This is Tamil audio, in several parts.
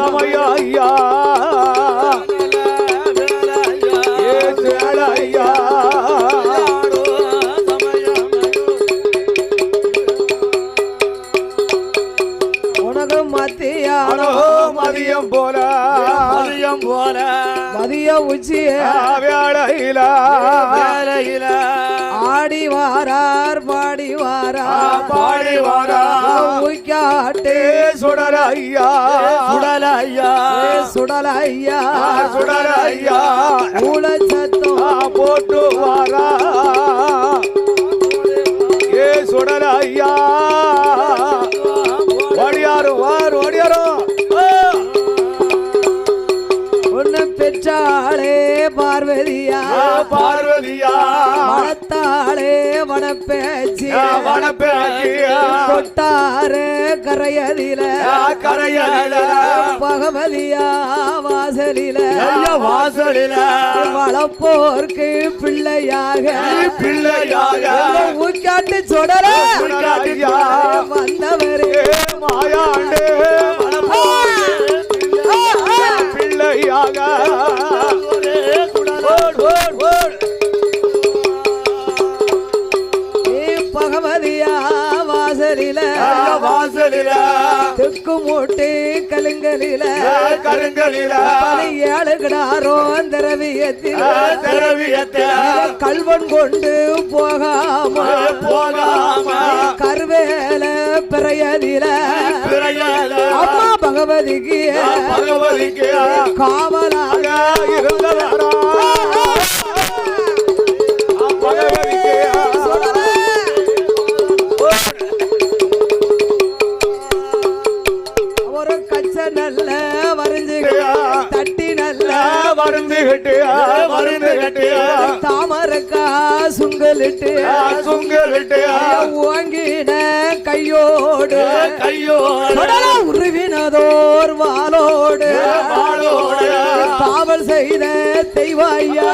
சமயா ஐயா ஐயா உனக்கு மத்தியானோ மதியம் போல மதிய உச்சிய வேளையில ஆடி வாரார் பாடி வாரார் உய்காட்டு சுடலையா ஊழ சத்தம் போட்டு வாரா ஏ சுடலையா ஓடியாரு ஓடியாரோ ஒன்னு பெற்றாளே பார்வதியா வளர்த்தாளே வனப்பேச்சி கொட்டாரு கரையதில பகவதியா வாசலில வளப்போர்க்கு பிள்ளையாக ஊக்காட்டு சொடல வந்தவரே மாயாண்டே பிள்ளையாக பகவதியா வாசலில தெற்கு மூட்டு கலுங்கலில ஏழுகிடாரோ திரவியத்தில் கல்வன் கொண்டு போகாம கருவேல பிறையதில அம்மா பகவதிக்கு காவலாக இருந்தவரா நல்ல வரைஞ்சு தட்டி நல்ல வருந்து கட்டு தாமரக்கா சுங்கலிட்டு ஓங்கின கையோடு உருவினதோர் வாளோடு காவல் செய்த தெய்வாய்யா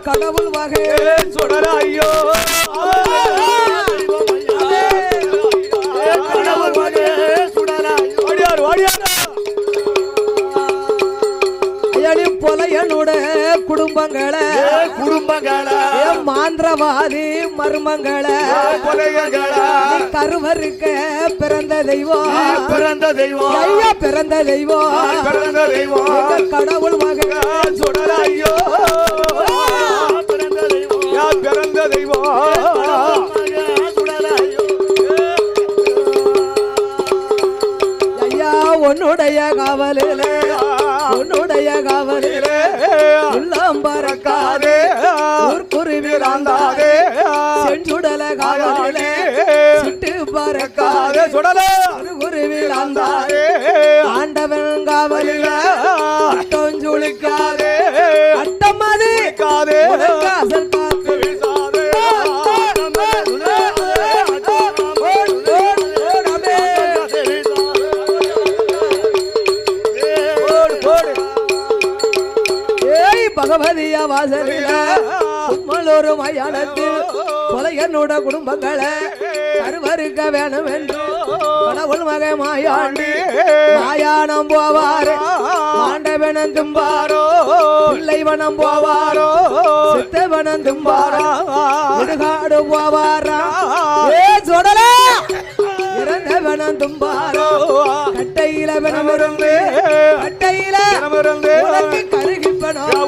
கடவுள் வகை சுடராயோ பொலையனோட குடும்பங்களை மாந்திரவாதி மர்மங்களை கருவருக்க பிறந்த தெய்வம் ஐயா பிறந்த தெய்வம் கடவுள் மகன் சுடராயோ பிறந்த தெய்வம் ஐயா உன்னுடைய காவலிலே உள்ளம் பறக்காதே ஊர்குருவிலாந்தாதே செஞ்சுடல காவலிலே சுட்டு பறக்காதே குருவிலாந்தாதே ஆண்டவன் காவலிலே அட்டம் சுழிக்காதே அட்டம் அது அசல் பார்த்து பகவதியா வாசலில உம்மளொரு மயானத்தில் கொலையனோட குடும்பங்களை கருவருக்க வேணும் என்று கடவுள் மகை மாயானம் போவாரு மாண்டவனம் தும்பாரோ பிள்ளைவனம் போவாரோ சித்தவனம் தும்பாரோ இடுகாடு போவாரா சொடல இறந்தவனம் தும்பாரோ கட்டையில வனம் இருந்து கருகிப்பனம்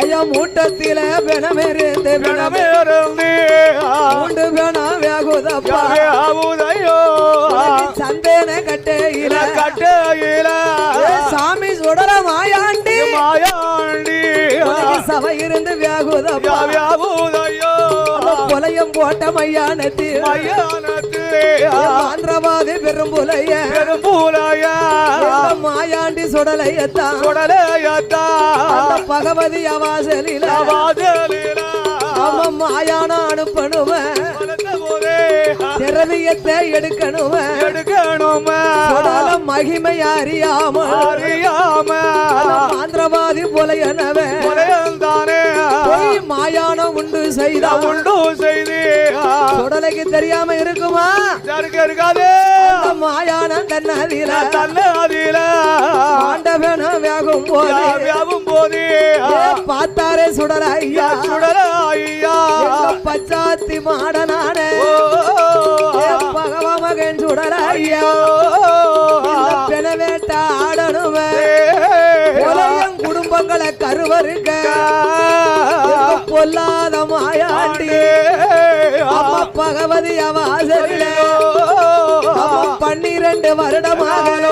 ஐயா மூட்டத்தில பிணமிருந்து மூண்டு பிணம் வேகுதப்பா சந்தேன கட்டையில சாமி சுடர மாயாண்டி சபை இருந்து வேகுதப்பா கொலையம் போட்ட மையானத்தில் ஆந்திரவாதி பெரும்புலைய மாயாண்டி சுடலையத்தான் பகவதி அவாசலில அவன் மாயான அனுப்பணுவன் திரவியத்தை எடுக்கணுவன் மகிமை அறியாம செய்தா உண்டு செய்தி சுடலைக்கு தெரியாம இருக்குமா இருக்காது அந்த மாயான தன்னதில தன்னதில ஆண்டவன வேகும் போது வியாபம் போதே பார்த்தாரே சுடல ஐயா சுடல ஐயா பச்சாத்தி மாடனான பகவ மகன் சுடல ஐயா பெணவேட்ட ஆடணுமே குடும்பங்களை கருவருக்க பொல்லாத மாயாண்டி அம்மா பகவதி வாசலில 12 வருடமாக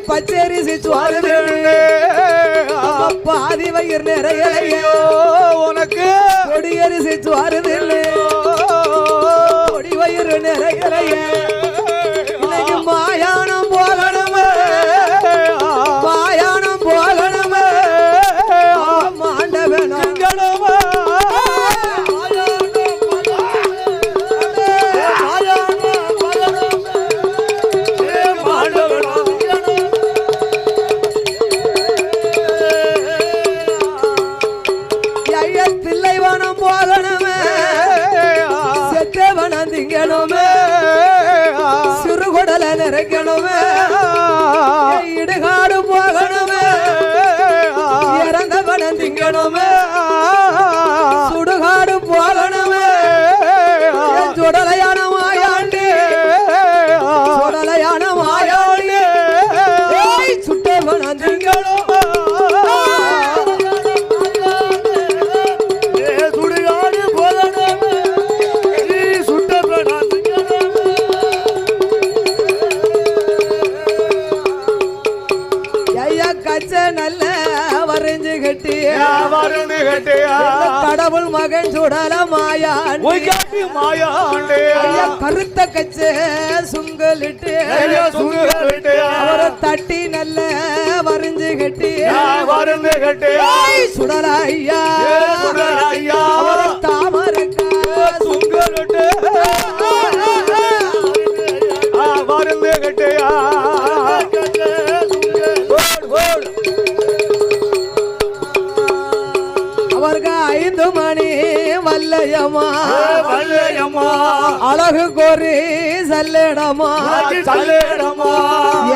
பச்சரிசி சுவாரு பாதி வயிறு நிறைய உனக்கு கொடியரிசி சுவாருதில்லை கொடி வயிறு நிறைய இன்னைக்கு மாயானம் போகணுமே மாயானம் போகணுமே மாண்டவனும் தில்லைவனம் போகணுமே செத்தவனம் திங்கணுமே சிறுகுடல நிறைக்கணுமே இடுகாடு போகணுமே இறந்தவனம் திங்கணுமே சுடுகாடு போகணுமே சுடலையான மாயாண்டி சுடலையான மாயாண்டி சுட்டவனம் திங்கணும் நல்ல வரைஞ்சு கட்டியா கடவுள் மகன் சுடல மாயாண்டி கருத்த கச்ச சுங்கலிட்டு அவரை தட்டி நல்ல வரைஞ்சு கட்டியா சுடல ஐயா அவரை தாமரக்கா சுங்கலிட்டு வருந்து கட்டியா அவருக்கு 5 மணி வல்லையம்மா வல்லையம்மா அழகு கோரி சல்லடமா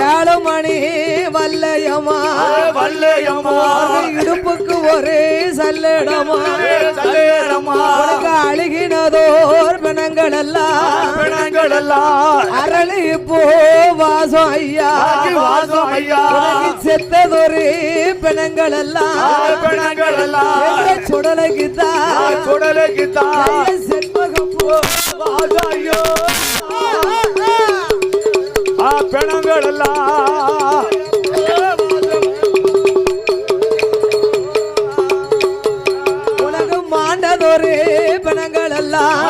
7 மணி வல்லையம்மா வல்லையம்மா இடுப்புக்கு ஒரு சல்லடமா உனக்கு அழுகினதோர் பிணங்கள் எல்லாம் அரளி போ வாசம் ஐயா செத்ததொரு பிணங்கள் எல்லாம் சுடலைக்குதா செண்பகம் போ ஐயோ பிணங்கள் எல்லாம் உனக்கு மாண்டதொரு பிணங்கள் எல்லாம்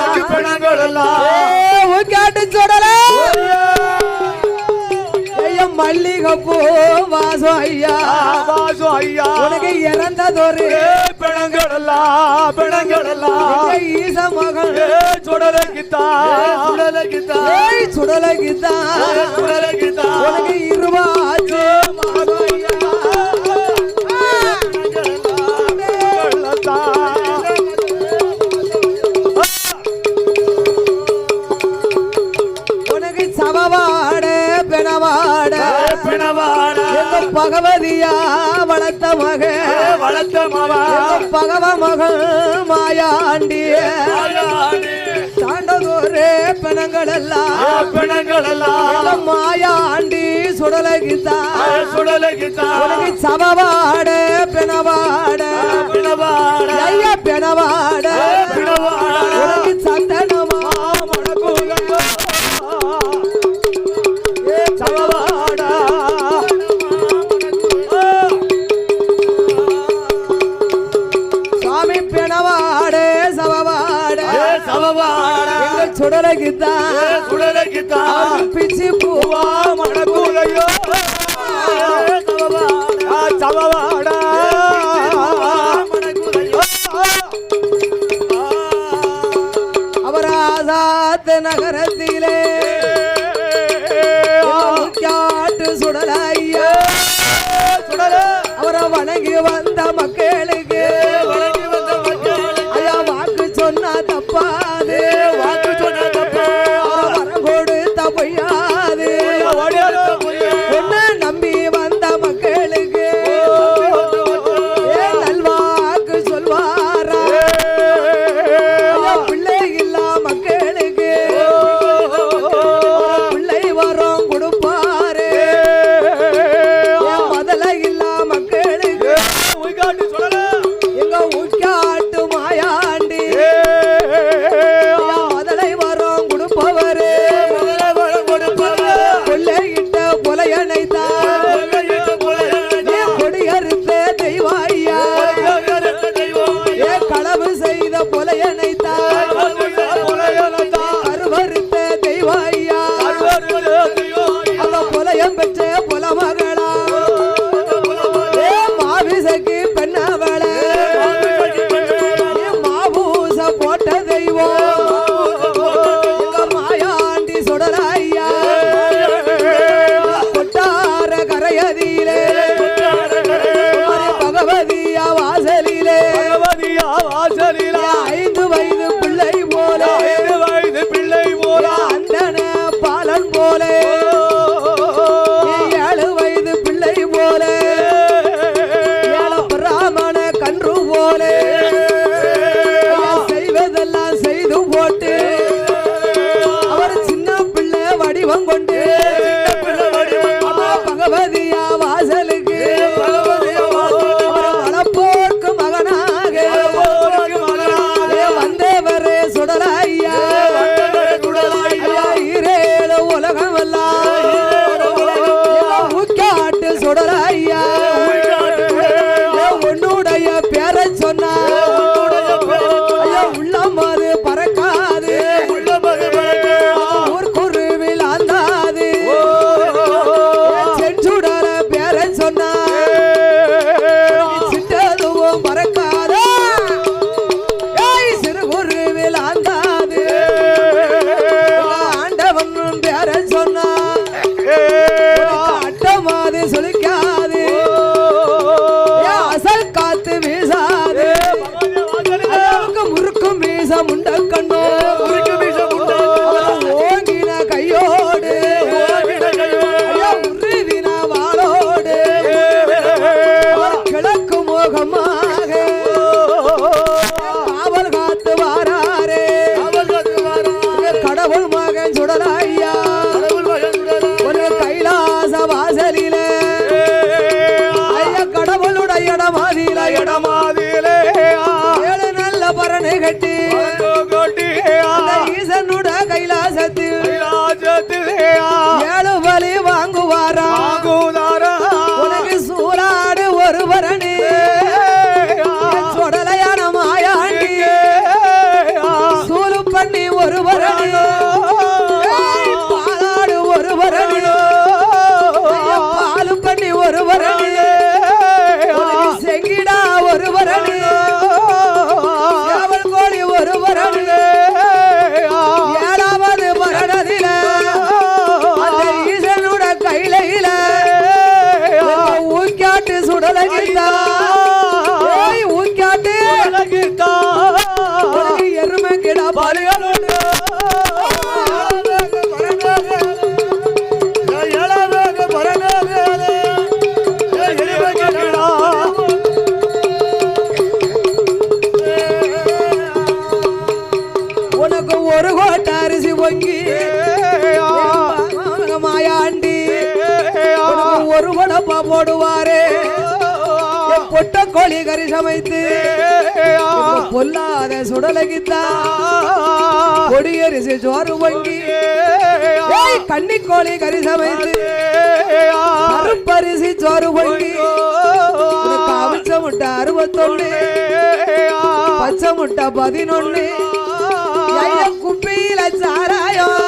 கேட்டு சுடல மல்லிகைப்பூ வாசம் ஐயா உனக்கு இறந்ததொரு பிணங்கள் ஈச மகன் சுடலைக்குதா உனக்கு இருவாச்சு உனக்கு சமவாட பிணவாட பகவதியா வளர்த்த மகன் பகவ மகள் மாயாண்டி தாண்டதோரே பிணங்கள் எல்லாம் மாயாண்டி சுடலகிதா உனக்கு சமவாட பிணவாட ஐயா பிணவாட உனக்கு சந்தனமா சுவாமி பிணவாட சவவாட சுடலகிதா பிச்சு பூவா மணக்கூலையோ சவவாடா அவராசாத் நகரத்திலே காட்டு சுடலையா அவரை வணங்கி வந்த மக்களுக்கு ஐயா நகரத்திலே பகவதியா வாசலிலே 5 வயது பிள்ளை போல அந்தன பாலன் போல 7 வயது பிள்ளை போல பிராமண கன்று போல செய்வதெல்லாம் செய்து போட்டு அவர் சின்ன பிள்ளை வடிவம் கொண்டு பகவதியா வாசலுக்கு வளப்போர்க்கு மகனாக வந்தவரே சுடலையா ஈரேழு உலகம் எல்லாம் ஊக்காட்டு சுடலையா உன்னுடைய பேரை சொன்னா உள்ளம் அது பறக்காது ஊர்க்குருவில் ஆந்தாது செஞ்சுடர பேரை சொன்னா சிட்டதுவும் பறக்காது சிறுகுருவில் ஆந்தாது ஆண்டவன் பேரை சொன்னா அட்டமாது சொலிக்காது அசல் காத்து வீசாது முறுக்கும் மீச முண்ட கண்ணோ ஓங்கின கையோடு உருவின வாளோடு கிழக்கு மோகமாக காவல் காத்து வாராரே கடவுள் மகன் சுடலையா ஒரு கைலாச வாசலில கடவுளுடைய இடமாதிலே 7 நல்ல பரணை கட்டி ஈசனுட கைலாசத்தில் 7 பலி வாங்குவாரா உனக்கு சூறாடு ஒரு பரணி சொடலையான மாயாண்டி சூலு பண்ணி ஒரு பரணி பாலாடு ஒரு பரணி பாலு பண்ணி ஒரு பரணி செங்கிடா ஒரு பரணி அவள் கோழி ஒரு பரணி 7வது மரணத்தில அந்த ஈசனுட கையில ஊக்காட்டு சுடலகிட்டா ஊக்காட்டு எருமை கிடா பாலிகளோடு உனக்கு ஒரு கோட்டை அரிசி பொங்கி மாயாண்டி ஒரு வடப்பா போடுவாரே பொட்ட கோழி கறி சமைத்து பொல்லாத சுடலகித்தா கொடியரிசி சோறு பொங்கி கன்னி கோழி கறி சமைத்து கருப்பரிசி சோறு பொங்கி அவிச்ச முட்டை 61 பச்சை முட்டை 11 குப்பியில சாராயம்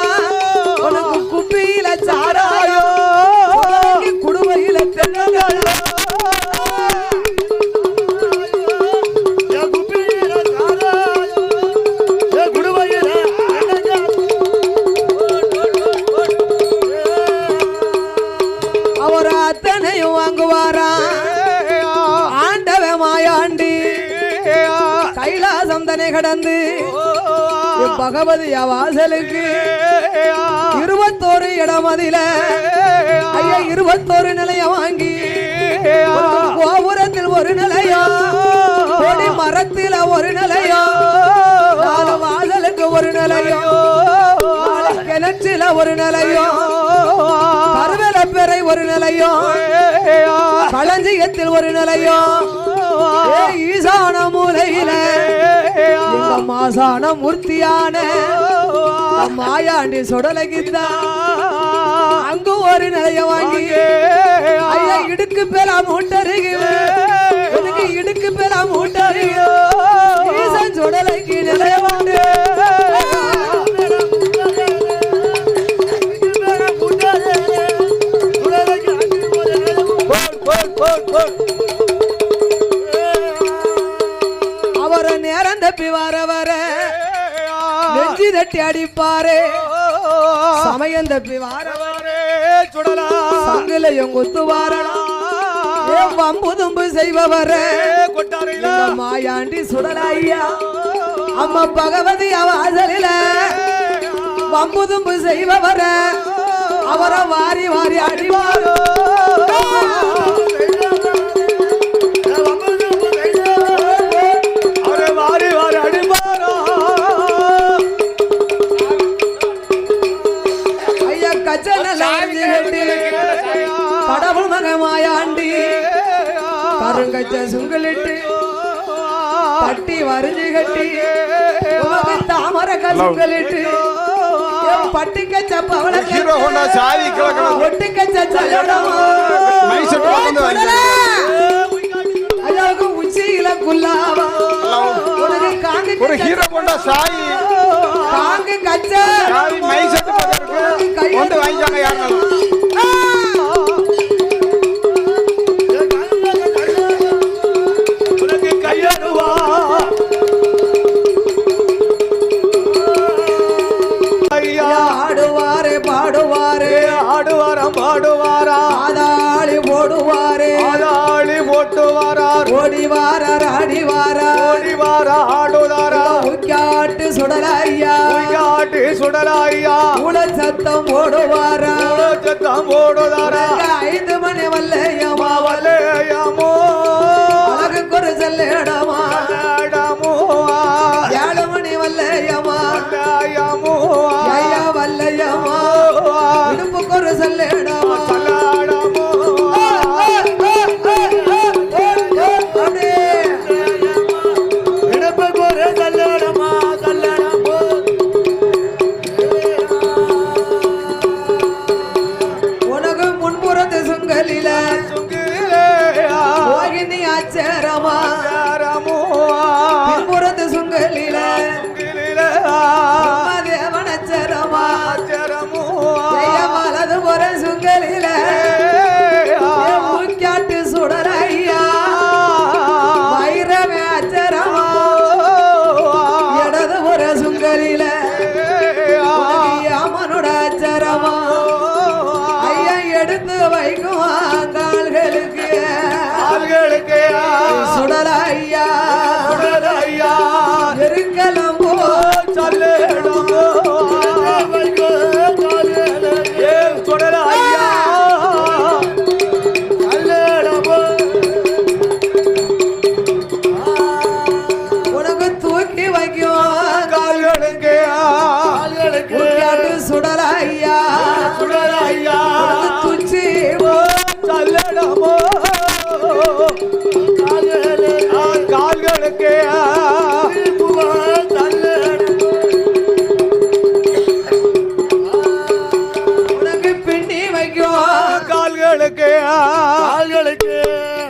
உனக்கு குப்பியில சாராயம் குடுவையில தென்னங்கள் அவர் அத்தனையும் வாங்குவாரா ஆண்டவ மாயாண்டி கைலாசம் தனை கடந்து பகவதியா வாசலுக்கு 21 இடம் அதில ஐயா 21 நிலையம் வாங்கி கோபுரத்தில் ஒரு நிலையம் கொடி மரத்தில் ஒரு நிலையம் 4 வாசலுக்கு ஒரு நிலையம் கிணற்றில ஒரு நிலையம் கருவேலப்பேரை ஒரு நிலையம் களஞ்சியத்தில் ஒரு நிலையம் ஈசான மூலையில மாசான மூர்த்தியான மாயாண்டி சுடலகித்தா அங்கு ஒரு நிலையம் வாங்கி ஐயா இடுக்கு பேரா மூட்டருகில எனக்கு இடுக்கு பேரா மூட்டருகில ஈசன் சுடலைக்கு நிலையம் உண்டு அவர நேரம் தப்பி வர நெஞ்சி தட்டி அடிப்பாரே சமயம் தப்பி வர சங்கிலையும் குத்து வாரலாம் வம்புதும்பு செய்பவர கொட்டாரையில மாயாண்டி சுடலையா அம்மா பகவதி வாசலில வம்புதும்பு செய்பவர அவரை வாரி வாரி அடிவாரோ அவரை வாரி வாரி அடிப்பாரோ ஐயா கச்சனி கடவுள் மக மாயாண்டி கருங்கச்ச சுங்கலிட்டு கட்டி வரிஞ்சு கட்டி தாமர கசுங்கலிட்டு பட்டிக்கச்ச பவளக்கு உச்சியில குல்லாவா உனக்கு காங்கு ஒரு ஹீரோ கொண்ட சாய் காங்கு கச்ச மை செட் கொண்டு வாங்கிட்டாங்க யாரும் உனக்கு கையனுவா ஆடுவாரே பாடுவாரே ஆடுவாராம் பாடுவாரா ஆதாளி போடுவாரே ஆளாளி போட்டுவாரா ஓடிவாரார் ஆடிவாரா ஓடிவாரா ஆடுதாரா உக்காட்டு சுடலையா காட்டி சுடலாயா உள சத்தம் போடுவாரா சத்தம் போடுதாரா 5 மணி வல்லையமா வலையமோ அழகு ஒரு செல்லிடமா இடமோ 7 மணி வல்லையமா வலையமோ ஐயா வல்லையமா இடுப்புக்கு ஒரு செல்லிடமா சல்லாடமோ இடப்புக்கு ஒரு சல்லடமா சல்லடமோ உனக்கு முன்புறத்து சுங்கலில சுங்கிலேயா மோகினி ஆச்சரமா யாரமோ பின்புறத்து சுங்கலில சுங்கிலேயா தேவனச்சரமா ஆச்சரமோ வலது புற சுங்கலில மூக்காட்டு சுடலையா வைரவே அச்சரமா இடது புற சுங்கலில அம்மனோட அச்சரமா ஐயா எடுத்து வைக்கும் கால்களுக்கு ஆள்களுக்கு சுடலையா சுடலையா இருக்கலாம் போ சல்லேடமோ ஏ சுடலையா சல்லேடமோ உனக்கு தூக்கி வைக்கும் கால்களுக்கு மூக்காட்டு சுடலையா சுடலையா துச்சி சல்லேடமோ கால்களுக்கு உனக்கு பின்னி வைக்கும் கால்களுக்கு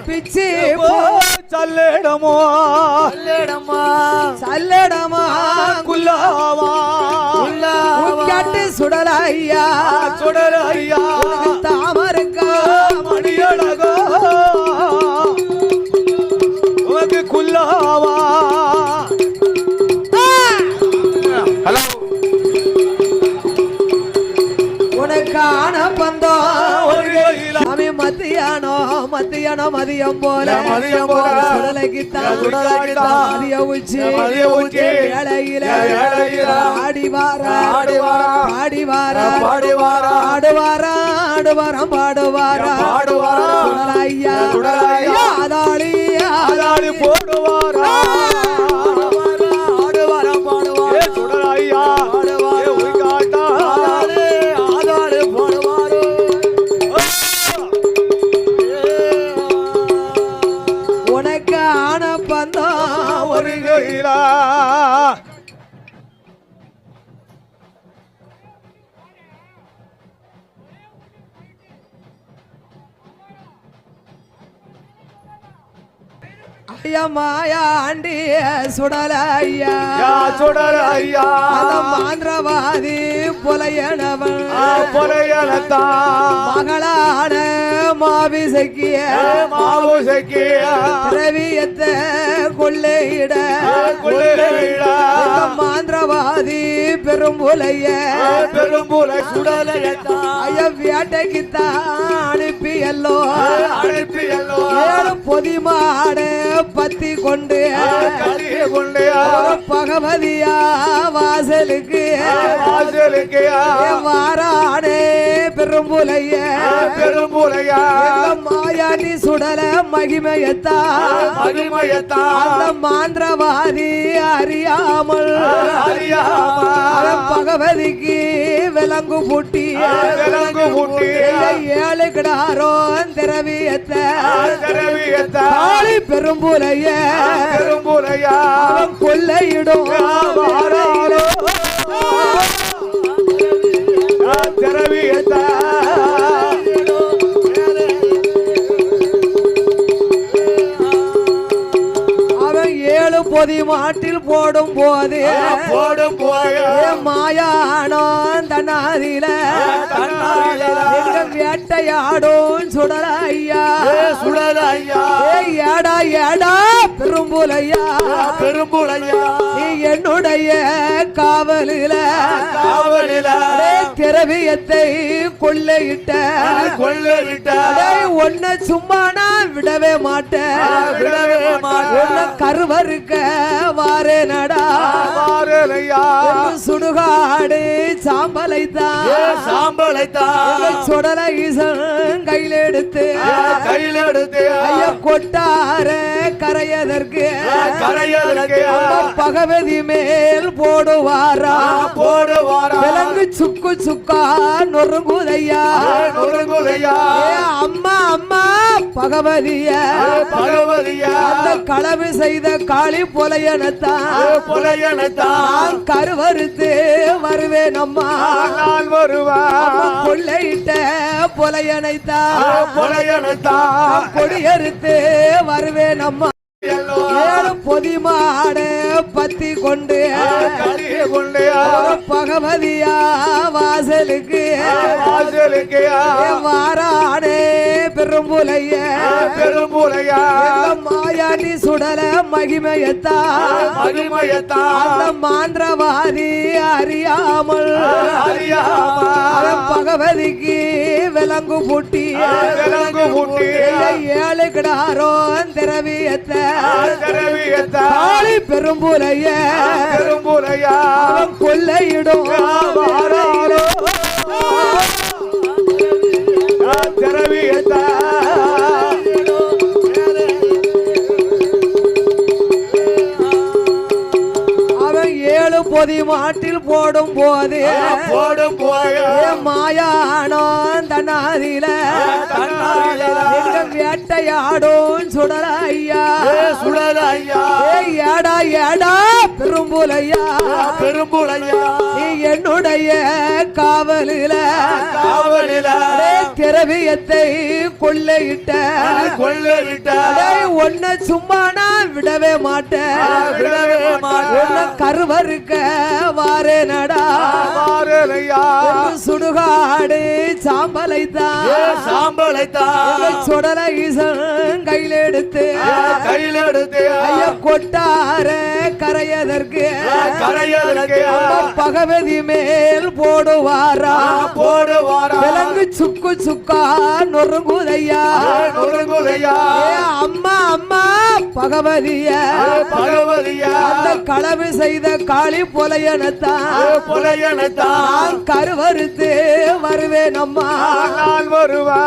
பிச்சி சல்லேடமோ சல்லடமா குல்லாவா மூக்காட்டு சுடலையா சுடலையா தாமருக்கா மணியழகோ உனக்கு குல்லாவா ஹலோ உனக்கான பந்தம் ஒரு கோயிலா சாமி மத்தியானம் மதியம் போல மதியம் போல சுடலைக்குத்தான் சுடலைக்குத்தான் மதிய உச்சி மதிய உச்சி ஏழையில ஏழையில ஆடிவாரா ஆடிவாரா பாடிவாரா பாடிவாரா ஆடுவாராம் பாடுவாரா பாடுவாரா சுடலையா சுடலையா ஆதாளி ஆளாளி போடுவாரா ஆடுவாரா பாடுவாரா ஏ சுடலையா ஏ உய்காட்டா ஆளாளி போடுவாரா உனக்கு ஆன பந்தம் ஒரு கோயிலா ஐயா மாயாண்டி சுடலையா யா சுடலையா அந்த மாந்திரவாதி புலையனவன் பொலையலத்தா மகளான மாவிசக்கிய மாவுசக்கிய திரவியத்தை கொள்ளையிட இந்த மாந்திரவாதி பெரும்புலைய பெரும்புலை சுடலையத்தா ஐயா வேட்டைக்குத்தான் அனுப்பி எல்லோ அனுப்பி எல்லோ 7 பொதிமாட பத்தி கொண்டு கலிய கொண்டு பகவதியா வாசலுக்கு வாசலுக்கு வாரானே பெரும்புலைய பெரும்புலையா மாயாண்டி சுடல மகிமையத்தா மகிமையத்தா அந்த மாந்திரவாதி அறியாமல் பகவதிக்கு விலங்கு பூட்டி விலங்கு பூட்டி ஏழு கிடாரோ திரவியத்தை திரவியத்தா பெரும்புலைய பெரும்புலையா கொள்ளையிடும் வாராளோ திரவியத்தா அவன் ஏழு பொதி மாட்டில் போடும் போது போடும் போய மாயானோ தன்னாதில எங்க வேட்டையாடும் சுடல ஐயா சுடல ஐயா ஏடா ஏடா பெரும்புலையா பெரும்புலையா நீ என்னுடைய காவலில காவலில திரவியத்தை கொள்ளையிட்ட கொள்ளையிட்ட ஒன்ன சும்மா நான் விடவே மாட்டேன் விடவே மாட்டேன் உன்னை கருவறுக்க வாரே நடா வாரலையா சுடுகாடு சாம்பலைத்தான் சாம்பலைத்தான் சுடல ஈசன் கையில் எடுத்து கையில் எடுத்து ஐயா கொட்டார கரையதற்கு கரையதற்கு பகவதி மேல் போடுவாரா போடுவாரா விலங்கு சுக்கு சுக்கா நொறுங்குதையா நொறுங்குதையா அம்மா அம்மா பகவதிய பகவதியா அந்த களவு செய்த காளி புலையனத்தான் புலையனத்தான் கருவறுத்து வருவேன் அம்மா நான் வருவா கொள்ளையிட்ட புலையனைத்தான் புலையனத்தான் கொடியறுத்து வருவேன் அம்மா ஏழு பொதிமாட பத்தி கொண்டு கலிய கொண்டு பகவதியா வாசலுக்கு வாசலுக்கு வாரானே பெரும்புலைய பெரும்புலையா மாயாண்டி சுடல மகிமையத்தா மகிமையத்தா அந்த மாந்திரவாதி அறியாமல் பகவதிக்கு விலங்கு பூட்டி விலங்கு பூட்டி ஏழு கிடாரோ திரவியத்தை திரவியத்தா பெரும்புலைய பெரும்புலையா கொள்ளையிடும் வாராளோ திரவியத்தா அவன் ஏழு பொதி மாட்டில் போடும் போது போடும் போய மாயானோ தன்னாதில எங்க வேட்டையாடும் சுடல ஐயா சுடல ஐயா ஏடா ஏடா பெரும்புலையா பெரும்புலையா நீ என்னுடைய காவலில காவலில திரவியத்தை கொள்ளையிட்ட கொள்ளையிட்ட ஒன்ன சும்மா நான் விடவே மாட்டேன் விடவே மாட்டேன் உன்னை கருவறுக்க வாரே நடா வாரலையா சுடுகாடு சாம்பலைத்தான் சாம்பலைத்தான் சுடல ஈசன் கையில் எடுத்து கையில் எடுத்து ஐயா கொட்டார கரையதற்கு கரையதற்கு பகவதி மேல் போடுவாரா போடுவாரா விலங்கு சுக்கு சுக்கா நொறுங்குதையா நொறுங்குதையா அம்மா அம்மா பகவதிய பகவதியா அந்த களவு செய்த காளி புலையனத்தான் புலையனத்தான் கருவறுத்து வருவேன் அம்மா நான் வருவா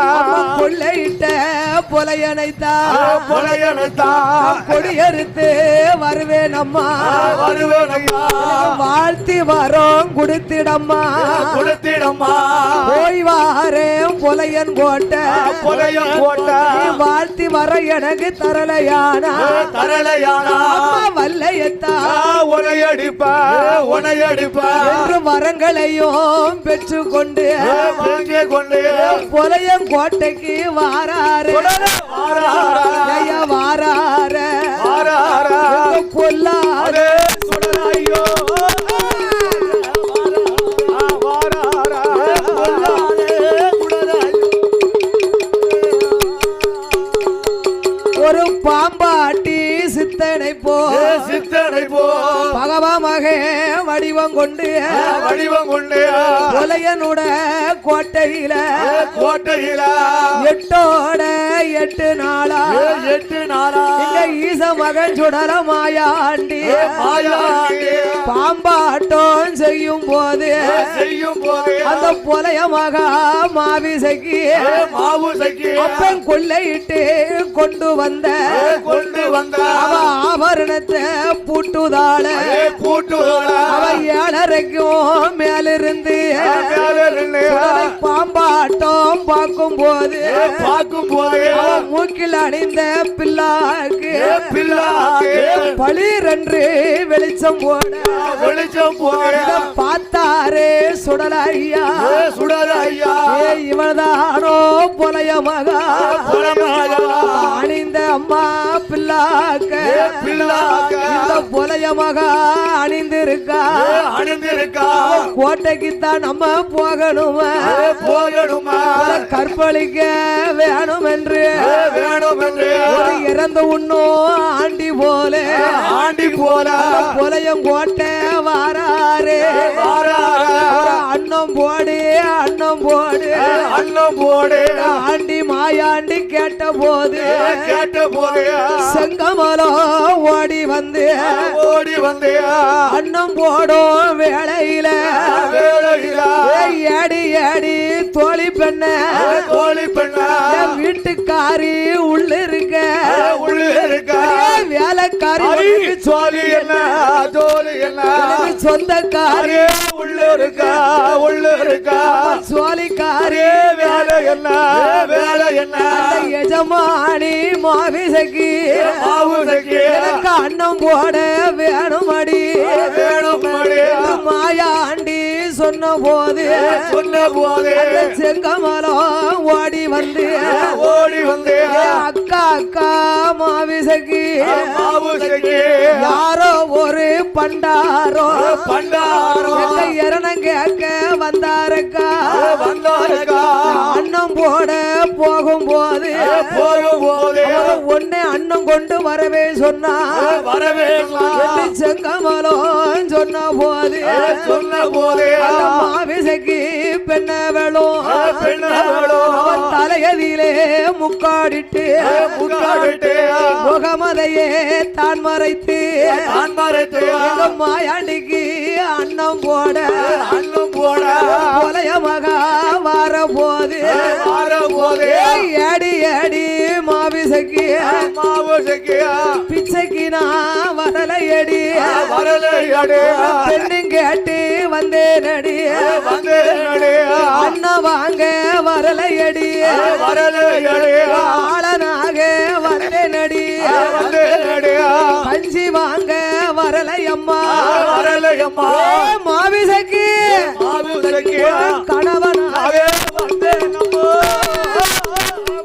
கொள்ளையிட்ட புலையனைத்தான் புலையனத்தான் கொடியறுத்து வருவேன் அம்மா வருவேன் ஐயா வாழ்த்தி வரோம் கொடுத்திடம்மா கொடுத்திடம்மா போய் வாரேன் புலையன் கோட்டை புலையன் கோட்டை நீ வாழ்த்தி வர எனக்கு தரலையானா தரலையானா அம்மா வல்லையத்தா உனையடிப்பா உனையடிப்பா என்று வரங்களையும் பெற்றுக்கொண்டு பெருங்கே கொண்டு புலையன் கோட்டைக்கு வாராரு ஐயா வாரார ஆராரா கொல்லாது சுடலையோ வாராரா ஒரு பாம்பாட்டி சித்தனை போ சித்தனை போ பகவா மகே வடிவம் கொண்டு வடிவம் கொண்டு புலையனுட கோட்டையில கோட்டையில எட்டோட 8 நாளா 8 நாளா இங்க ஈச மகன் சுடல மாயாண்டி மாயாண்டி பாம்பாட்டம் செய்யும் போது செய்யும் போது அந்த புலைய மகா மாவிசைக்கு மாவு சக்கி அப்பன் கொள்ளையிட்டு கொண்டு வந்த கொண்டு வந்த அவ ஆபரணத்தை பூட்டுதாள பூட்டுகளா அவ 7:30க்கும் மேலிருந்து சுடலை பாம்பாட்டம் பார்க்கும் போது பார்க்கும் போது அவன் மூக்கில் அணிந்த பிள்ளாக்கு பிள்ளாக்கு பளிரென்று வெளிச்சம் போட வெளிச்சம் போட பார்த்தாரே சுடல ஐயா சுடர் ஐயா இவள்தானோ புலைய மகா அணிந்த அம்மா பிள்ளாக்க பிள்ளாக்க இந்த புலைய மகா அணிந்திருக்கா அணிந்திருக்கா கோட்டைக்குத்தான் நம்ம போகணுமா போகணுமா கற்பழிக்க வேணும் என்று வேணும் என்று ஒரு இறந்த உண்ணும் ஆண்டி போல ஆண்டி போல புலையம் கோட்டை வாராரே ஒரு அன்னம் போடு அன்னம் போடு அன்னம் போடு ஆண்டி மாயாண்டி கேட்ட போது கேட்ட போது செங்கமலம் ஓடி வந்து ஓடி வந்து அன்னம் போடும் வேளையில வேலையில ஏடி ஏடி தோழி பெண்ண தோழி பெண்ணா என் வீட்டுக்காரி உள்ள இருக்க உள்ள இருக்கா வேலைக்காரி அரிக்கு சோழி என்ன ஜோலி என்ன உனக்கு சொந்தக்காரி அரே உள்ள இருக்கா உள்ள இருக்கா சோழிக்காரி வேலை என்ன வேலை என்ன அந்த எஜமானி மாவிசைக்கு மாவு சக்கி எனக்கு அன்னம் போட வேணுமடி வேணும் மாயாண்டி சொன்ன போது சொன்ன போது செங்கமலம் ஓடி வந்து ஓடி வந்து அக்கா அக்கா மாவிசைக்கு மாவு சக்கி யாரோ ஒரு பண்டாரோ பண்டாரம் எங்க இரணம் கேட்க வந்தாரக்கா வந்தாருக்கா அன்னம் போட போகும்போது போகும் போது ஒன்னே அன்னம் கொண்டு வரவே சொன்னா வரவே என்று செங்கமலம் சொன்ன போது சொன்ன போது அந்த மாவிசைக்கு பெண்ணவளும் பெண்ணவளும் அவன் தலையதிலே முக்காடிட்டு முக்காடிட்டு முகமதையே தான் மறைத்து நான் மறைத்து எங்க மாயாண்டிக்கு அன்னம் போட அன்னம் போட கொலைய மகா வார போது வர போது ஏடி ஏடி மாவிசைக்கு மாவு சக்கி பிச்சைக்கு நான் வரலையடி வரலை அடே பெண்ணும் கேட்டு வந்தேனடி வந்து அண்ணன் வாங்க வரலையடி வரலை அடே ஆளனாக வந்தேனடி வந்து கஞ்சி வாங்க வரலையம்மா வரலை அம்மா மாவிசைக்கு மாவு சக்கி கணவனாக வந்து நம்ம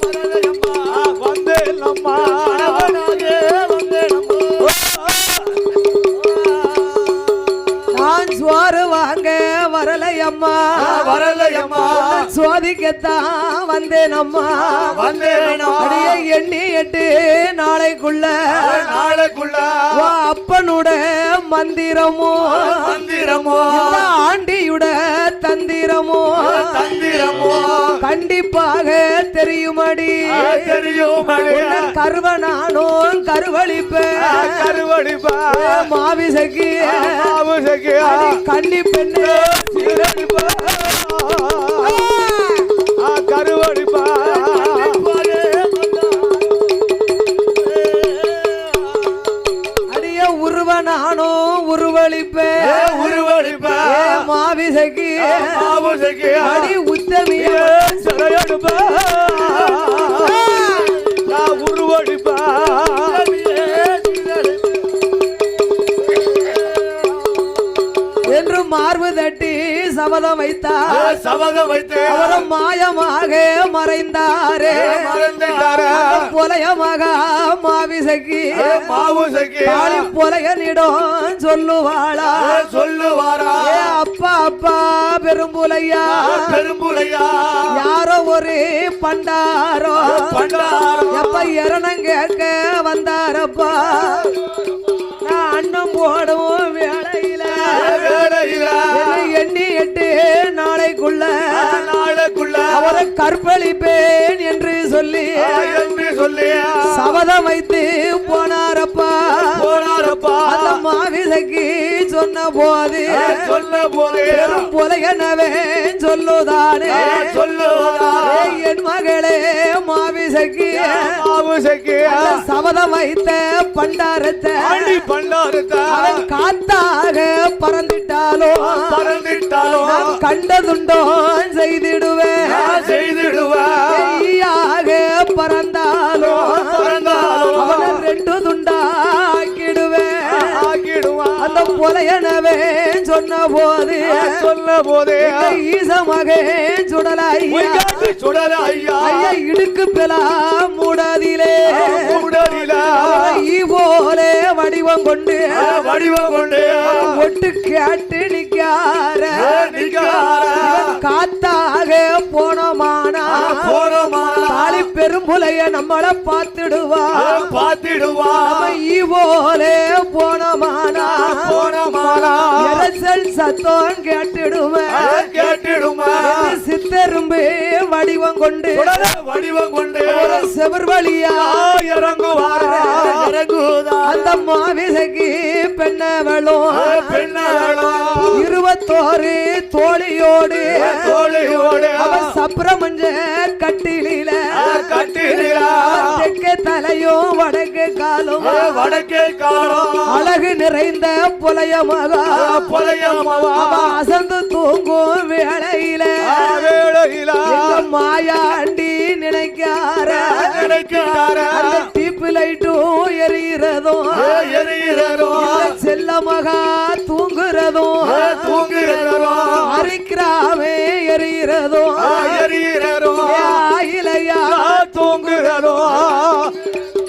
வரலை அம்மா வந்து நம்ம வந்து நான் சோறு வாங்க வரலையம்மா வரலை அம்மா சோதிக்கத்தான் வந்தேன் அம்மா வந்தேன் அடியே எண்ணி 8 நாளைக்குள்ள நாளைக்குள்ள உன் அப்பனுட மந்திரமோ மந்திரமோ இந்த ஆண்டியுட தந்திரமோ தந்திரமோ கண்டிப்பாக தெரியுமடி தெரியும் உன்னை கருவனானும் கருவழிப்பேன் கருவடிப்பா மாவிசைக்கு மாவு சக்கி கன்னி பெண்ணு கருவடிப்பா அடிய உருவனானும் உருவழிப்பேன் உருவடிப்பா மாவிசைக்கு மாவு சக்கி அடி உத்தமிய சடையடுப்பா உருவடிப்பா என்று மார்பு தட்டி சபதம் வைத்தார் சபதம் வைத்து அவரும் மாயமாக மறைந்தாரே மறந்துட்டாரா புலையமாக மாவிசைக்கு மாவு சக்கி காளி புலையனிடம் சொல்லுவாளா சொல்லுவாரா ஏ அப்பா அப்பா பெரும்புலையா பெரும்புலையா யாரோ ஒரு பண்டாரோ பண்டாரம் எப்ப இரணம் கேட்க வந்தாரப்பா நான் அன்னம் போடும் வேளையில வேலையில என்னை எண்ணி 8 நாளைக்குள்ள நாளைக்குள்ள அவரை கற்பழிப்பேன் என்று சொல்லி என்று சொல்லி சபதம் வைத்து போனாரப்பா போனாரப்பா அந்த மாவிசைக்கு சொன்ன போது சொன்ன போதே பெரும் புலையனவே சொல்லுதானே சொல்லுவதா என் மகளே மாவிசைக்கு ஆவுசைக்கு சபதம் வைத்த பண்டாரத்தை ஆண்டி பண்டாரத்தை அவன் காத்தாக பறந்துட்டாலும் பறந்துட்டாலும் நான் கண்டதுண்டோ செய்திடுவேன் செய்திடுவேன் ஈயாக பறந்தாலும் பறந்தாலும் அவனை ரெண்டு துண்டாக்கிடுவேன் ஆக்கிடுவான் அந்த புலையனவே சொன்ன போது சொன்ன போதே ஈசமகே சுடலாய்யா சுடல ஐயா ஐயா இடுக்கு பெலா மூடாதிலே உடலில ஈ போலே வடிவம் கொண்டு வடிவம் கொண்டு ஒட்டு கேட்டு நிக்கார நிக்கார. இவன் காத்தாக போனோமானா போனோமானா. தாலி பெரும்புலைய நம்மள பார்த்துடுவான் பார்த்திடுவான் ஈ போலே போனோமானா போனோமானா. எரசல் சத்தம் கேட்டுடுவேன் கேட்டிடுமா சித்தரும்பு வடிவம் கொண்டு வடிவம் கொண்டு ஒரு செவர் வழியா இறங்குவார இறங்குதா அந்த மாவிசைக்கு பெண்ணவளும் பெண்ணாளோ 21 தோழியோடு தோழியோடு அவ சப்ரமஞ்ச கட்டிலில கட்டிலா தெற்கே தலையும் வடக்கே காலும் வடக்கே காலம் அழகு நிறைந்த புலையமகா புலையமாவா அவ அசந்து தூங்கும் வேளையில வேளையிலா எங்க மாயாண்டி நினைக்கார நினைக்கிறார அந்த டீப்பு லைட்டும் எரிகிறதும் எரிகிறோ இந்த செல்ல மகா தூங்குறதும் தூங்குகிறோ அரிக்கிறாமே எரிகிறதும் எரிகிறோ இலையா தூங்குகிறோ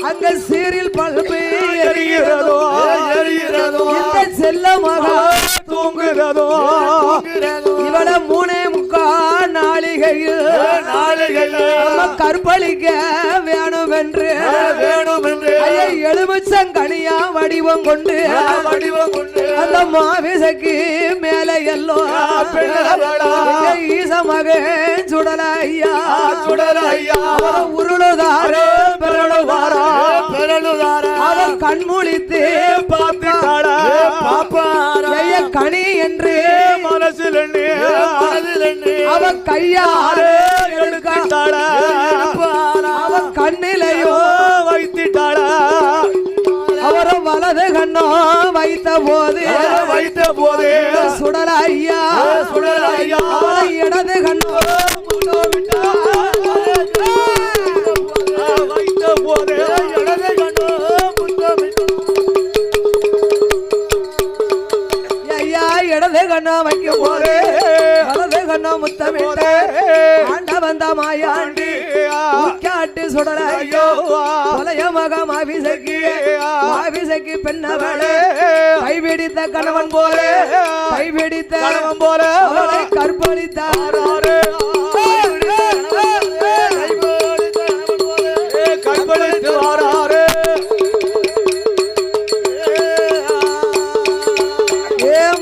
அங்க சீரில் பல்பு எரிகிறதோ எரிகிறதோ இந்த செல்ல மகா தூங்குகிறதோ இவள 3.25 நாளிகையில் நாளைகள் நம்ம கற்பழிக்க வேணும் என்று வேணும் என்று ஐயா எலுமிச்சங்கனியா வடிவம் கொண்டு வடிவம் கொண்டு அந்த மாவிசைக்கு மேல எல்லாம் பெண்ணவளா ஈசமகே சுடலையா சுடல ஐயா உருளுதாரே பெறலுவாரா பெறலுவாரா அவன் கண்முழித்து பார்த்துட்டாளா பாப்பாரா ஐயா கனி என்று மனசில் எண்ணி மனதில் எண்ணி அவன் கையாறு எடுத்தாளா அவன் கண்ணிலையோ வைத்திட்டாளா அவரும் வலது கண்ணோ வைத்த போது வைத்த போதே சுடல ஐயா சுடல ஐயா அவளை இடது கண்ணோ வைத்த போதே இடது கண்ணோ முத்தமிட்டு ஐயா இடது கண்ணோ வைக்கும் போது வலது கண்ணோ முத்தமிட்டு ஆண்ட வந்த மாயாண்டி காட்டு சுடல ஐயோ கொலைய மக மாவிசைக்கு பெண்ணவளே கைபிடித்த கணவன் போல கைபிடித்த கணவன் போல அவளை கற்பழித்தார் கற்பழித்து வாராரு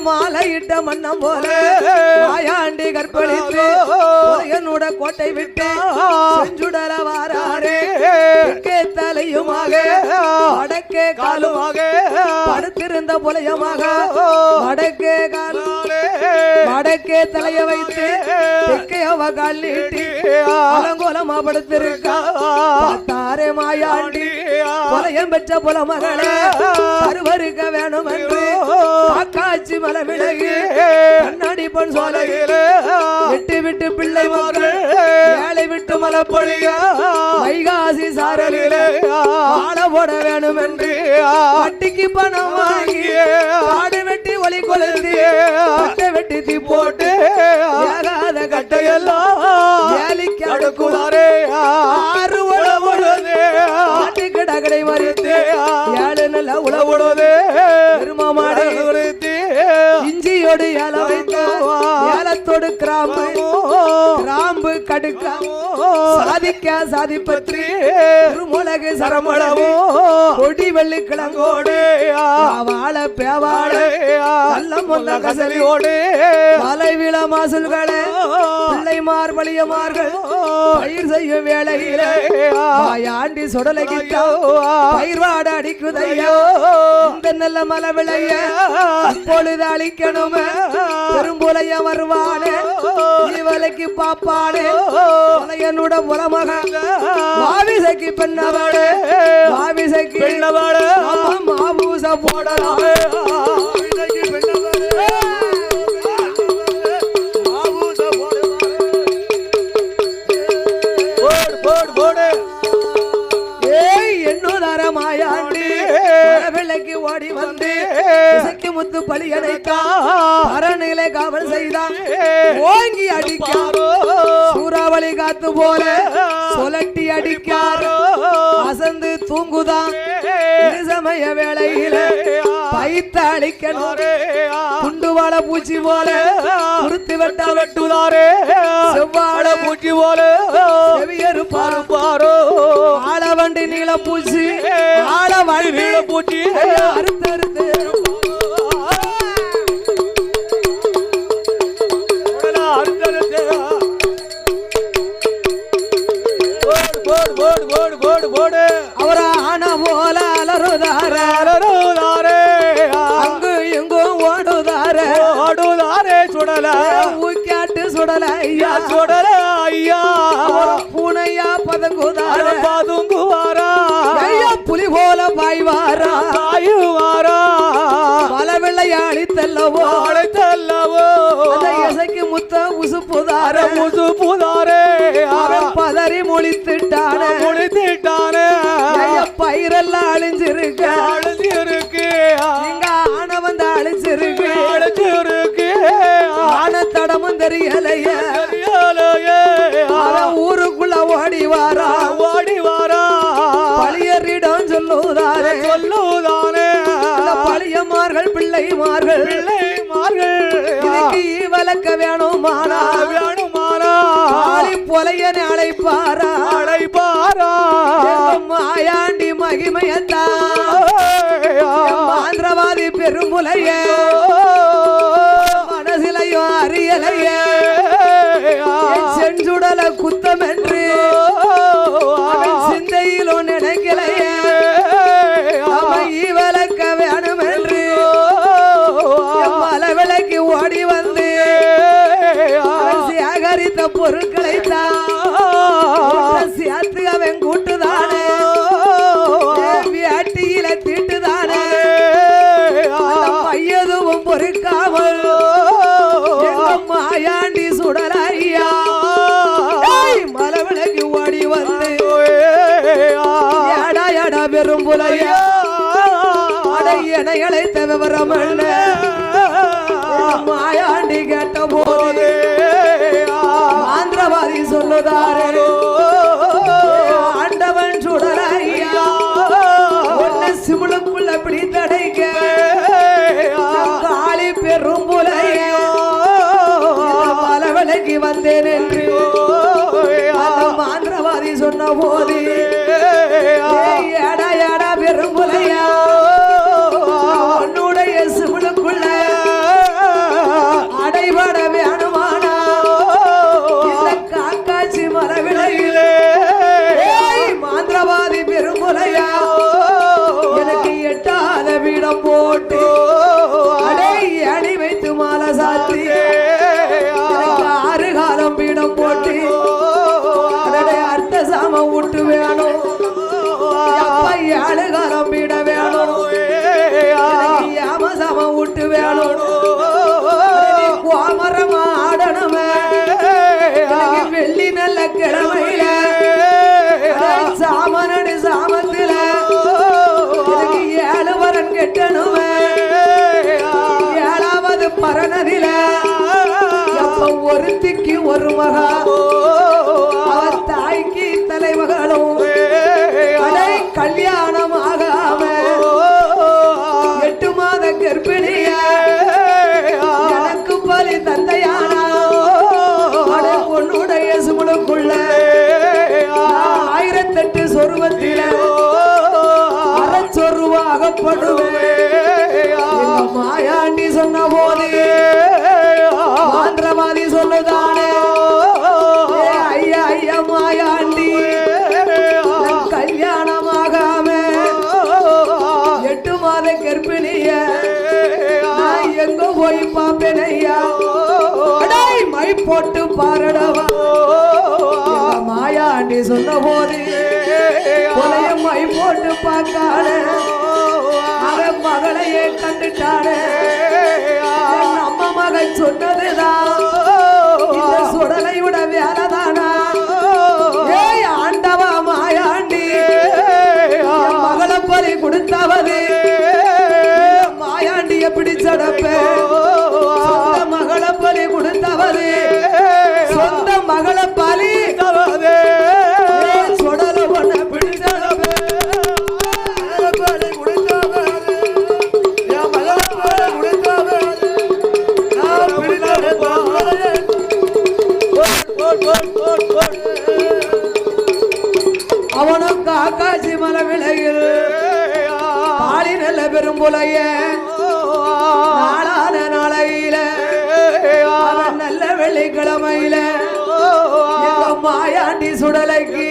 மாலையிட்ட மன்னம் போல மாயாண்டி கற்பழித்து என்னோட கோட்டை விட்டு செஞ்சுடல வாராரே தெற்கே தலையுமாக வடக்கே காலுமாக படுத்திருந்த புலையமாக வடக்கே காலும் வடக்கே தலைய வைத்து தெற்கே அவ கால் நீட்டி அலங்கோலமா படுத்திருக்கா தாரே மாயாண்டி புலையம் பெற்ற புலமகளே கருவருக்க வேணும் என்று காக்காட்சி மலை விலகி கண்ணாடி பொன் சோலையிலே விட்டு விட்டு பிள்ளை மக்கள் ஏழை விட்டு மலப்பொழிய வைகாசி சாரலிலே ஆள போட வேணும் என்று வட்டிக்கு பணம் வாங்கி காடு வெட்டி ஒளி கொளுத்தி கட்டை வெட்டி தீ போட்டு ஏகாத கட்டையெல்லாம் ஏலிக்கு அடுக்குவாரே ஆறு உழவுடுதே ஆட்டு கிடகடை மறித்து ஏழு நல்ல உழவுடுதே பெருமாமாடை இஞ்சியோடு ஏல வைத்த ஏலத்தோடு கிராம்பு கடுக்க சாதிக்க சாதிப்பற்றி திருமுலகு சரமளவோ கொடி வெள்ளி கிழங்கோடு வாழ பேவாடு நல்ல முல்ல கசலியோடு மலை விழ மாசுல்களே பிள்ளைமார் வலியமார்கள் பயிர் செய்யும் வேளையிலே ஆண்டி சுடலை கிட்டா பயிர் வாட அடிக்குதையோ இந்த நல்ல மலை விளைய அப்பொழுது அழிக்கணுமே பெரும்புலைய வருவானே இவளைக்கு பாப்பானே உலையனுட உலமக மாவிசைக்கு பெண்ணவளே மாவிசைக்கு பெண்ணவளே மாபூச போடலாமே மாயாண்டி விலைக்கு ஓடி வந்து இசைக்கு முத்து பலியடைத்தா அரணிலே காவல் செய்தான் ஓங்கி அடிக்காரோ சூறாவளி காத்து போல சொலட்டி அடிக்காரோ அசந்து தூங்குதான் சமய வேளையில பைத்த அழிக்கணும் குண்டு வாழ பூச்சி போல குருத்து வெட்ட வெட்டுதாரே செவ்வாழ பூச்சி போல செவியரு பாரு ஆள வண்டி நீள பூச்சி ஆள வண்டி நீள பூச்சி அறுத்து அறுத்து அவர ஆன போல அலறுதாரே அங்கு எங்கும் ஓடுதாரே சுடல ஊக்காட்டு சுடல ஐயா சுடல ஐயா பூனையா பதுங்குவாரா ஐயா புலி போல பாய்வாரா மலை வெள்ளையாளி தெல்லவோ இசைக்கு முத்த உசுப்புதாரே அவன் பதறி முழித்துட்டானே பயிரெல்லாம் அழிஞ்சிருக்கு நீங்க ஆன வந்து அழிச்சிருக்கு ஆன தடமும் தெரியலையே ஊருக்குள்ள ஓடி வாரா பழியறிடம் சொல்லுதானே பழியமார்கள் பிள்ளைமார்கள் வளர்க்க வேணுமானா பொலையனை அழைப்பாரா மாயாண்டி மகிமையத்தா ஆந்திரவாதி பெருமுலைய மனசிலையோ அறியலைய செஞ்சுடல குத்தம் என்று சிந்தையிலோ நினைக்கலைய வளர்க்க வேணும் என்று மலவிலைக்கு ஓடி வந்து சேகரித்த பொருட்களை தான் சேர்த்து அவன் கூட்டுதானே வேட்டியில தீட்டுதானே மையதுவும் பொறுக்காமல் மாயாண்டி சுடலையா மலவிலைக்கு ஓடி வந்து எடா பெரும் புலையா எனைகளை விவரம் மாயாண்டி கேட்ட போது ஆந்திரவாதி சொல்லுதாரோ ஆண்டவன் சுடலையா சிமுளுக்குள்ள பிடி தடைக்க காளி பெரும் புலையா மலவிலைக்கு வந்தேன் என்று ஆந்திரவாதி சொன்ன போது எடா பெரும் புலையா உன்னுடைய சிமுளுக்குள்ள அடைபட வேணுமானா இந்த காக்காட்சி மரவிலையிலே மாந்திரவாதி பெருமுலையா எனக்கு எட்டாத வீடம் போட்டு அடி வைத்து மாலை சாத்தி ஆறு காலம் வீடம் போட்டு அர்த்த சாம விட்டு வேணும் 7 காலம் வீட வேணும் யாமசாம விட்டு வேணும் கோமரம் ஆடணுமே வெள்ளி நல்ல கிழமையில சாமனடி சாமத்தில 7 வரன் கெட்டணுமே 7வது பரணதில ஒருத்திக்கு ஒரு மகா அவன் தாய்க்கு தலைமகளும் கல்யாணம் ஆகாம 8 மாத கர்ப்பிணிய எனக்கு பலி தந்தையானா உன்னுடைய சுமுளுக்குள்ள 1008 சொருவத்தில அகப்படுவேன் எங்க மாயாண்டி சொன்ன போது மாந்திரவாதி சொல்லுதானே ஐயா ஐயா மாயாண்டி கல்யாணமாகாம 8 மாத கர்ப்பிணிய நான் எங்க போய் பாப்பேன் ஐயா மை போட்டு பாரடவா மாயாண்டி சொன்ன போது கொலைய மை போட்டு பார்க்காட அவன் மகளையே கண்டுட்டானே நம்ம மகன் சொன்னதுதான் இந்த சுடலை விட வேலைதானா ஏய் ஆண்டவா மாயாண்டி மகளை பலி கொடுத்தாவது மாயாண்டிய பிடிச்சடப்பேன் சொந்த மகளை பலி கொடுத்தாவது சொந்த மகளை பலி சுடல ஒண்ண பிடிச்சடப்பேன் அவனுக்கு ஆகாசி மலை விலையில் பாடி நல்ல பெரும்புலைய நாளான நாளையில அவன் நல்ல வெள்ளிக்கிழமையில எங்க மாயாண்டி சுடலைக்கு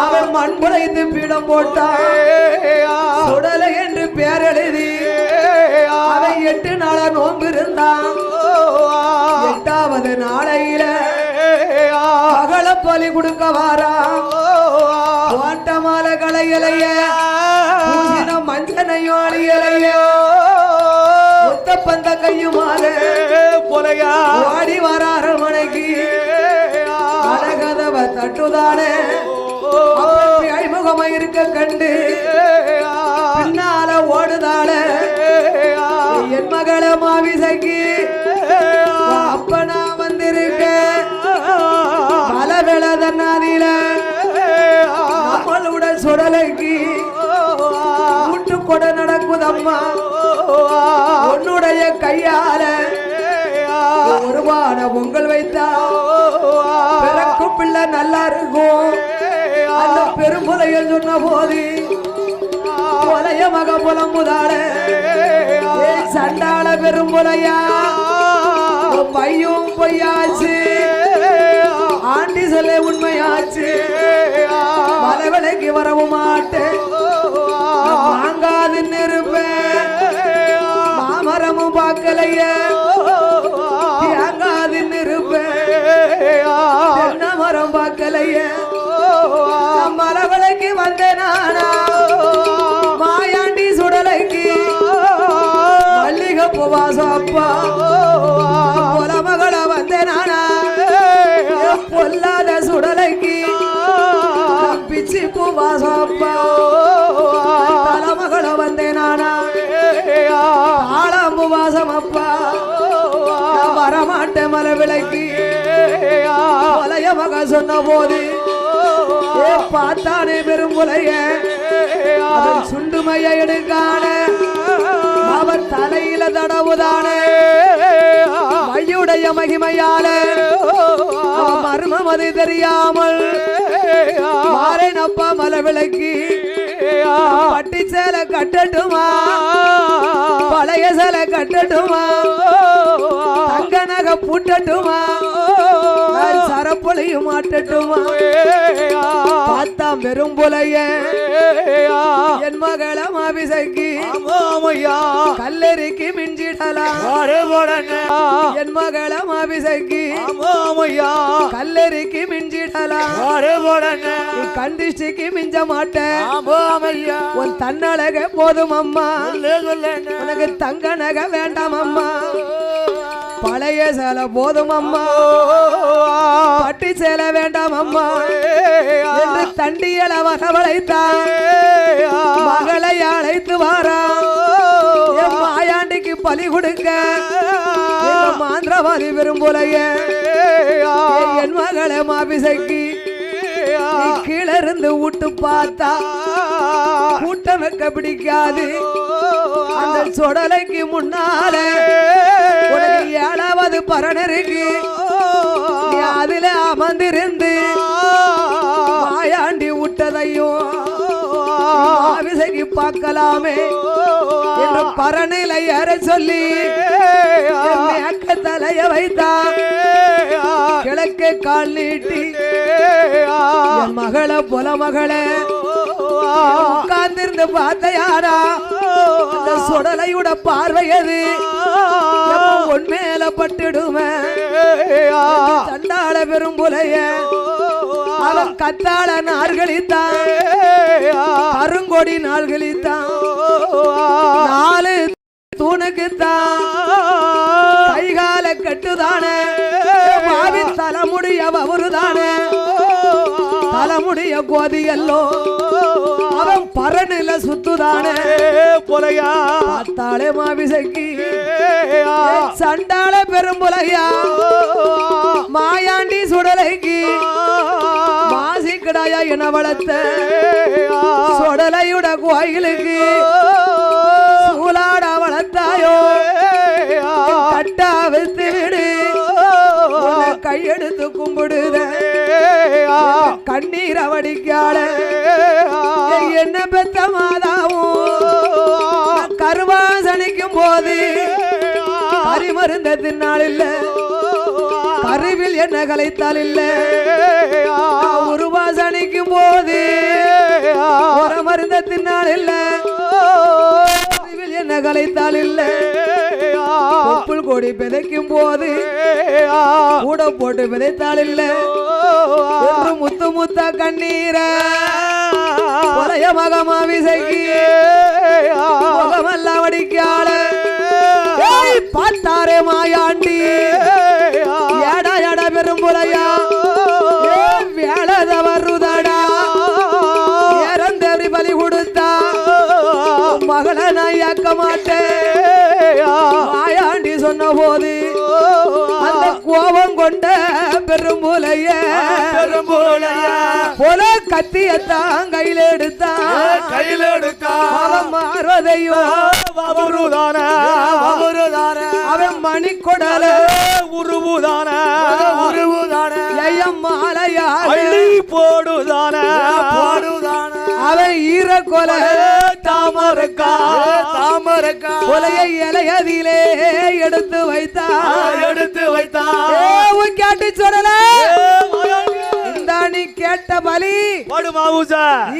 அவன் மண் புடைத்து பீடம் போட்டான் சுடலை என்று பேர் எழுதி அவன் 8 நாள நோன்பு இருந்தான் 8வது நாளையில மகள பலி கொடுக்க வாரா ஓட்டமால களையலைய மஞ்சனையோ அழியலையோ ஒத்த பந்த கையுமால பொலையா வாடி வர அரமனைக்கு அழகதவ தட்டுதானே ஐமுகமா இருக்க கண்டு பின்னால ஓடுதாள என் மகள மாவிசைக்கு அப்பனா வந்திருக்க பல வேளை தன்னாதில நம்மளோட சுடலைக்கு கூட்டு கொட நடக்குதம்மா உன்னுடைய கையால ஒருவான பொங்கல் வைத்தா பிறக்கும் பிள்ளை நல்லா இருக்கும் அந்த பெரும்புலையில் சொன்ன போது கொலைய மக புலம்புதாள சண்டாள பெரும்புலையா பையும் பொய்யாச்சு ஆண்டி சொல்ல உண்மையாச்சு மலைவலைக்கு வரவும் மாட்டேன் வாங்காதுன்னு இருப்பேன் மாமரமும் பார்க்கலைய தேங்காதுன்னு இருப்பேன் தென்னை மரம் பார்க்கலைய மலைவலைக்கு வந்தேன் நானா மாயாண்டி சுடலைக்கு மல்லிகை பூவாசம் அப்பா பொல மகள வந்தேன் நானா பொல்லாத சுடலைக்கு பிச்சி பூவாசம் அப்பா தலைமகள வந்தேன் நானா ஆளாம்பு வாசம் அப்பா வரமாட்டேன் மலை விலைக்கு கொலைய மக சொன்ன போது பார்த்தானே பெரும்புலைய சுண்டுமைய எடுக்கான அவர் தலையில தடவுதானே மையுடைய மகிமையால மர்மம் அது தெரியாமல் மாறேனப்பா மலை விளக்கி பட்டி சேலை கட்டட்டுமா பழைய சேலை கட்டட்டுமா தங்க நகை பூட்டட்டுமா சரப்பொலையும் மாட்டட்டுமா பார்த்தாம் பெரும்புலைய என் மகள மாபிசைக்கு கல்லெறிக்கு மிஞ்சிடலாம் என் மகள மாபிசைக்கு கல்லெறிக்கு மிஞ்சிடலாம் கண்டிஷ்டிக்கு மிஞ்ச மாட்டேன் உன் தன்னழக போதும் அம்மா உனக்கு தங்க நகை வேண்டாம் அம்மா பழைய சேலை போதும் அம்மா பட்டி சேலை வேண்டாம் அம்மா என்று தண்டியல வரவழைத்தான் மகளை அழைத்து வாரா மாயாண்டிக்கு பலி கொடுக்க மாந்திரவாதி விரும்புலைய என் மகளை மாபிசைக்கு கீழே இருந்து விட்டு பார்த்தா கூட்டம் வைக்க பிடிக்காது அந்த சுடலைக்கு முன்னால 7வது பரணருக்கு அதுல அமர்ந்திருந்து மாயாண்டி விட்டதையும் விசைக்கு பார்க்கலாமே என்று பரநிலை ஏற சொல்லி மேற்க தலைய வைத்தான் கிழக்கு கால் நீட்டி என் மகளை புல மகளை உட்கார்ந்திருந்து பார்த்தையாரா அந்த சுடலையோட பார்வையது உன் மேல பட்டுடுமே சண்டாள பெரும் புலைய அவன் கத்தாள நாள்களித்தான் கருங்கொடி நாள்களித்தான் 4 தூணுக்குத்தான் கைகால கட்டுதானே பாவி தலைமுடிய அவருதானே தலைமுடிய கோதியல்லோ அவன் பரநில சுத்துதானே பொலையா பார்த்தாலே மாவிசைக்கு சண்டாள பெரும்புலையா மாயாண்டி சுடலைக்கு மாசி கிடாயா என வளர்த்த சுடலையுட கோயிலுக்கு சூலாட வளர்த்தாயோ கட்டா வைத்து விடு கையெடுத்து கும்பிடுத கண்ணீர் அவடிக்கால என்ன பெத்த மாதாவும் கருவாசனிக்கும் போது கரிமருந்த தின்னாள் இல்ல கருவில் என்ன கலைத்தால் இல்ல உருவாசனிக்கும் போது ஒரு மருந்த தின்னாள் இல்ல கருவில் என்ன கலைத்தால் இல்ல கொப்புள் கொடி பிதைக்கும் போது கூட போட்டு பிதைத்தாள் இல்ல முத்து முத்த கண்ணீர கொலைய மகமாவிசைக்கு முகமல்ல வடிக்கால பார்த்தாரே மாயாண்டி ஏடா எடா பெரும்புலையா வேளத வருதடா ஏறந்தேறி பலி கொடுத்தா மகளை நான் ஏற்க மாட்டேன் மாயாண்டி சொன்ன போது அந்த கோபம் கொண்ட பெரும்புலைய போல கத்தியத்தான் கையில எடுத்தான் அவன் மாறுவதையும் அவன் மணி கொடல உருவுதான மாலையா போடுதான அவன் ஈர கொலை தாமரக்கா கொலையை இலையதிலே எடுத்து வைத்தா கேட்டு சொல்லல நீ கேட்ட பலி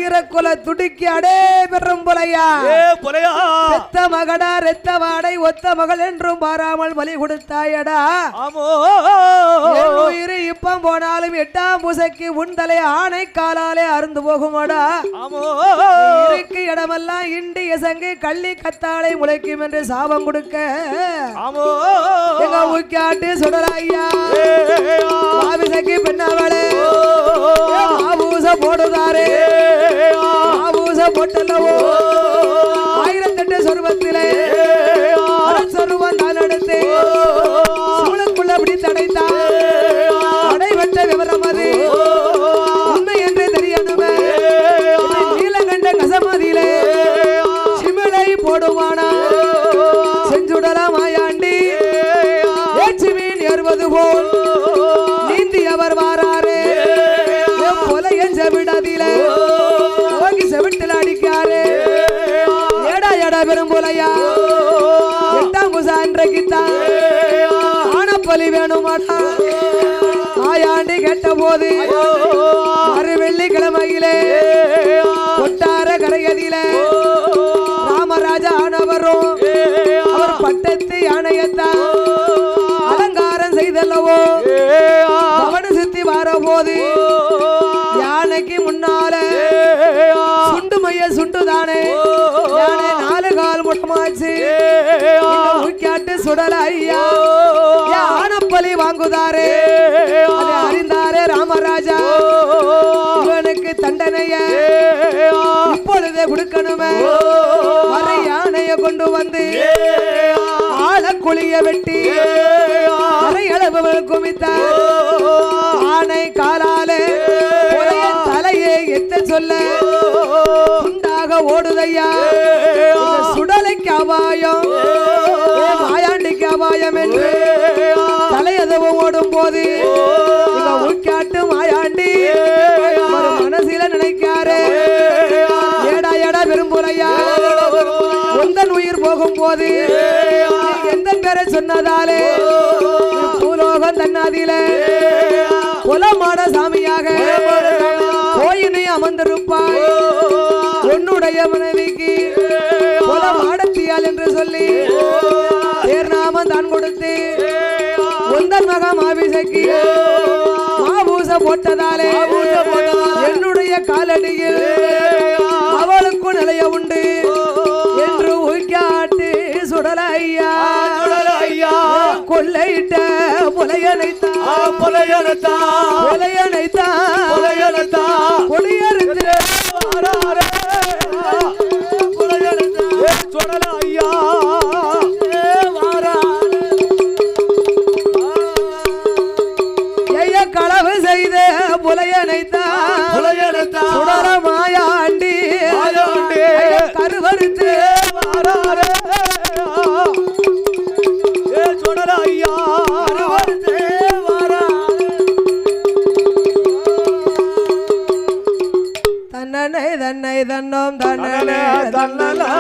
ஈரக்குல துடிக்கி அடே பெரும் புலையா பெத்த மகடா ரெத்த வாடை ஒத்த மகள் என்றும் பாராமல் பலி கொடுத்தாயடா உயிர் இப்பம் போனாலும் 8ஆம் பூசைக்கு உன் தலை ஆணை காலாலே அருந்து போகுமாடா இருக்கு இடமெல்லாம் இண்டி இசங்கு கள்ளி கத்தாழை முளைக்கும் என்று சாபம் கொடுக்க எங்க ஊக்காட்டு சுடராய்யா மாவிசைக்கு பெண்ணாவளே ஆபூச போடுதாரே ஆபூச போட்டல்லவோ 1008 சொருபத்திலே சொருவம் தான் எடுத்து சூழக்குள்ள அப்படி தடைத்தான் அடைவற்ற விவரம் அது உண்மை என்று தெரியணுமே நீலகண்ட கசமதியிலே சிமிழை போடுவானா செஞ்சுடலாம் மாயாண்டி ஏச்சு மீன் ஏறுவது போல் நீந்தி அவர் வாராரே கொலையன் செவிடதிலே ஓங்கி செவிட்டில் அடிக்காரே ஏடா ஏடா பெரும்புலையா 8ஆம் பூசை அன்றைக்குத்தான் ஆனப்பலி வேணுமாடா மாயாண்டி கேட்ட போது மறு வெள்ளிக்கிழமையிலே கொட்டார கரையதிலே ராமராஜா ஆனவரும் அவர் பட்டத்து யானையத்தான் அலங்காரம் செய்தல்லவோ பவன சித்தி வர போது யானைக்கு முன்னால சுண்டு மைய சுண்டுதானே யானை 4 கால் முட்டமாச்சு ஊக்காட்டு சுடல ஐயா ஆனப்பலி வாங்குதாரே அதை அறிந்தாரே ராமராஜா இவனுக்கு தண்டனைய இப்பொழுதே கொடுக்கணுமே வர யானைய கொண்டு வந்து ஆழக்குழிய வெட்டி அரையளவு குமித்த ஆனை காலாலே தலையை எத்த சொல்ல உண்டாக ஓடுதையா சுடலைக்கு அபாயம் மாயாண்டிக்கு அபாயம் என்று தலையதவும் ஓடும் போது ஊக்காட்டு மாயாண்டி மனசில நினைக்காரு ஏடா ஏடா விரும்புறையா உந்தன் உயிர் போகும் போது எந்த பேரை சொன்னதாலே பூலோகம் தன்னாதிலே குலமாட சாமியாக கோயினை அமர்ந்திருப்பாய் உன்னுடைய மனைவிக்கு குலமாடத்தியால் என்று சொல்லி தேர்நாமம் தான் கொடுத்து உந்தன் மகா மாவிசைக்கு மாபூச போட்டதாலே என்னுடைய காலடியில் அவளுக்கு நிலைய உண்டு என்று உய்காட்டு சுடலையா கொள்ளையிட்ட புலையனைத்தா கொடியறுத்து களவு செய்த புலையனைத்தா சுடரமாயாண்டி கருவறுத்து தன்னனை தன்னை தன்னோம் தன்னனை தன்னலா